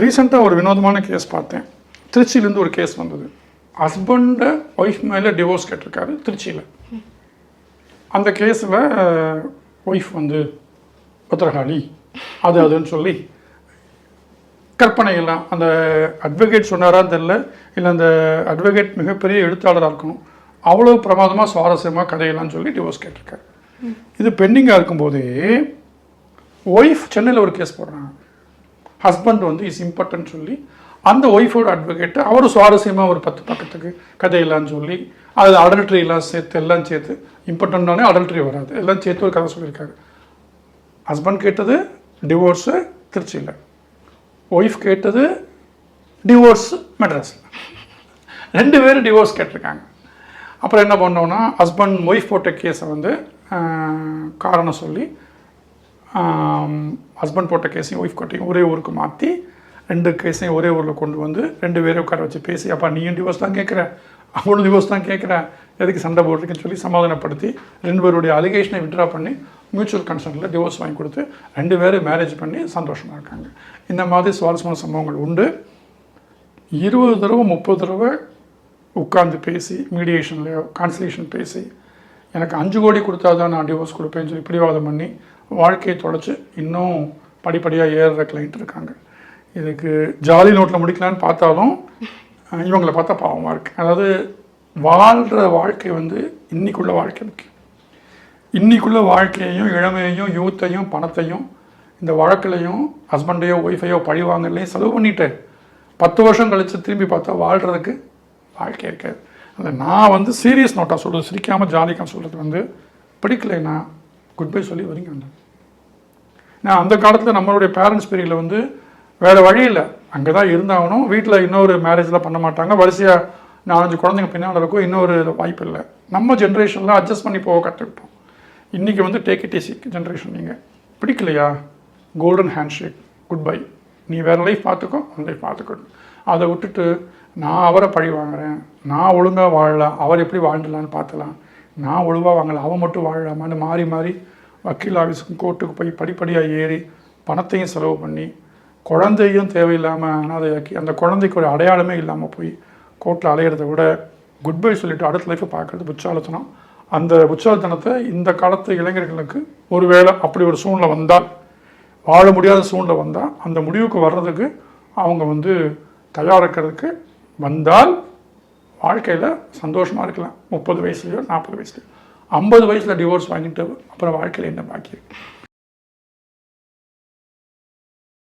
ரீசெண்டாக ஒரு வினோதமான கேஸ் பார்த்தேன். திருச்சியிலேருந்து ஒரு கேஸ் வந்தது. ஹஸ்பண்டை ஒய்ஃப் மேலே டிவோர்ஸ் கேட்டிருக்காரு திருச்சியில். அந்த கேஸில் ஒய்ஃப் வந்து பத்திரகாளி அதுன்னு சொல்லி கற்பனைகள்லாம் அந்த அட்வொகேட் சொன்னாரான்னு தெரில, இல்லை அந்த அட்வொகேட் மிகப்பெரிய எழுத்தாளராக இருக்கணும், அவ்வளோ பிரமாதமாக சுவாரஸ்யமாக கதையெல்லாம் சொல்லி டிவோர்ஸ் கேட்டிருக்காரு. இது பெண்டிங்காக இருக்கும்போதே ஒய்ஃப் சென்னையில் ஒரு கேஸ் போடுறாங்க. ஹஸ்பண்ட் வந்து இஸ் இம்பார்ட்டன்ட் சொல்லி அந்த ஒய்ஃபோட அட்வொகேட்டு அவர் சுவாரஸ்யமாக ஒரு 10 பக்கத்துக்கு கதையெல்லாம் சொல்லி அது அடல்ட்ரிலாம் சேர்த்து எல்லாம் சேர்த்து, இம்பார்ட்டன்ட்னாலே அடல்ட்ரி வராது, எல்லாம் சேர்த்து ஒரு கதை சொல்லியிருக்காரு. ஹஸ்பண்ட் கேட்டது டிவோர்ஸு திருச்சியில், ஒய்ஃப் கேட்டது டிவோர்ஸ் மெட்ராஸில். 2 பேரும் டிவோர்ஸ் கேட்டிருக்காங்க. அப்புறம் என்ன பண்ணோன்னா ஹஸ்பண்ட் ஒய்ஃப் போட்ட கேஸை வந்து காரணம் சொல்லி ஹஸ்பண்ட் போட்ட கேஸையும் ஒய்ஃப் போட்டையும் ஒரே ஊருக்கு மாற்றி 2 கேஸையும் ஒரே ஊரில் கொண்டு வந்து 2 பேரையும் உட்கார வச்சு பேசி, அப்பா நீயும் டிவோர்ஸ் தான் கேட்குற, அவங்களும் டிவோர்ஸ் தான் கேட்குறேன், எதுக்கு சண்டை போடுறதுக்குன்னு சொல்லி சமாதானப்படுத்தி 2 பேருடைய அலிகேஷனை விட்ரா பண்ணி மியூச்சுவல் கன்சர்னில் டிவோர்ஸ் வாங்கி கொடுத்து 2 பேரும் மேரேஜ் பண்ணி சந்தோஷமாக இருக்காங்க. இந்த மாதிரி சுவாரஸ்யமான சம்பவங்கள் உண்டு. 20 தடவை 30 தடவை உட்காந்து பேசி மீடியேஷன்லையோ கான்சலேஷன் பேசி எனக்கு 5 கோடி கொடுத்தா தான் நான் டிவோர்ஸ் கொடுப்பேன்னு சொல்லி பிடிவாதம் பண்ணி வாழ்க்கையை தொலைச்சி இன்னும் படிப்படியாக ஏறுற கிளைண்ட் இருக்காங்க. இதுக்கு ஜாலி நோட்டில் முடிக்கலான்னு பார்த்தாலும் இவங்களை பார்த்தா பாவமாக இருக்குது. அதாவது வாழ்கிற வாழ்க்கை வந்து இன்றைக்குள்ள வாழ்க்கை முக்கியம். இன்றைக்குள்ள வாழ்க்கையையும் இளமையையும் யூத்தையும் பணத்தையும் இந்த வழக்கிலையும் ஹஸ்பண்டையோ ஒய்ஃபையோ பழிவாங்கலையும் செலவு பண்ணிவிட்டு 10 வருஷம் கழித்து திரும்பி பார்த்தா வாழ்கிறதுக்கு வாழ்க்கை இருக்காது. அந்த நான் வந்து சீரியஸ் நோட்டாக சொல்கிறது, சிரிக்காமல் ஜாலிக்காமல் சொல்கிறது வந்து பிடிக்கலைன்னா குட் பை சொல்லி வரீங்க. நான் அந்த காலத்தில் நம்மளுடைய பேரண்ட்ஸ் பீரியடில் வந்து வேறு வழி இல்லை, அங்கே தான் இருந்தாகணும், வீட்டில் இன்னொரு மேரேஜில் பண்ண மாட்டாங்க, வரிசையாக 4-5 குழந்தைங்க பின்னால் இருக்கும், இன்னொரு வாய்ப்பு இல்லை. நம்ம ஜென்ரேஷனில் அட்ஜஸ்ட் பண்ணி போக கற்றுக்கிட்டோம். இன்றைக்கி வந்து டேக் இட் ஈஸி ஜென்ரேஷன். நீங்கள் பிடிக்கலையா golden handshake, good bye, நீ வேறு லைஃப் பார்த்துக்கோ, அந்த லைஃப் பார்த்துக்கணும். அதை விட்டுட்டு நான் அவரை பழி வாங்குறேன், நான் ஒழுங்காக வாழலாம், அவர் எப்படி வாழ்ந்துடலான்னு பார்த்தலாம், நான் ஒழுங்காக வாங்கலாம், அவன் மட்டும் வாழலாமான்னு மாறி மாறி வக்கீல் ஆஃபீஸுக்கும் கோர்ட்டுக்கு போய் படிப்படியாக ஏறி பணத்தையும் செலவு பண்ணி குழந்தையும் தேவையில்லாமல் அனாதையாக்கி அந்த குழந்தைக்கு ஒரு அடையாளமே இல்லாமல் போய் கோர்ட்டில் அலையிறத விட குட் பை சொல்லிவிட்டு அடுத்த லைஃப்பை பார்க்குறது புச்சாலத்தனம். அந்த புச்சாலத்தனத்தை இந்த காலத்து இளைஞர்களுக்கு ஒருவேளை அப்படி ஒரு சூழ்நிலை வந்தால், வாழ முடியாத சூழ்நிலை வந்தால், அந்த முடிவுக்கு வர்றதுக்கு அவங்க வந்து தயாரிக்கிறதுக்கு வந்தால் வாழ்க்கையில் சந்தோஷமாக இருக்கலாம். 30 வயசுலையோ 40 வயசுலையோ. 50 வயசில் டிவோர்ஸ் வாங்கிட்டு அப்புறம் வாழ்க்கையில் என்ன பாக்கி?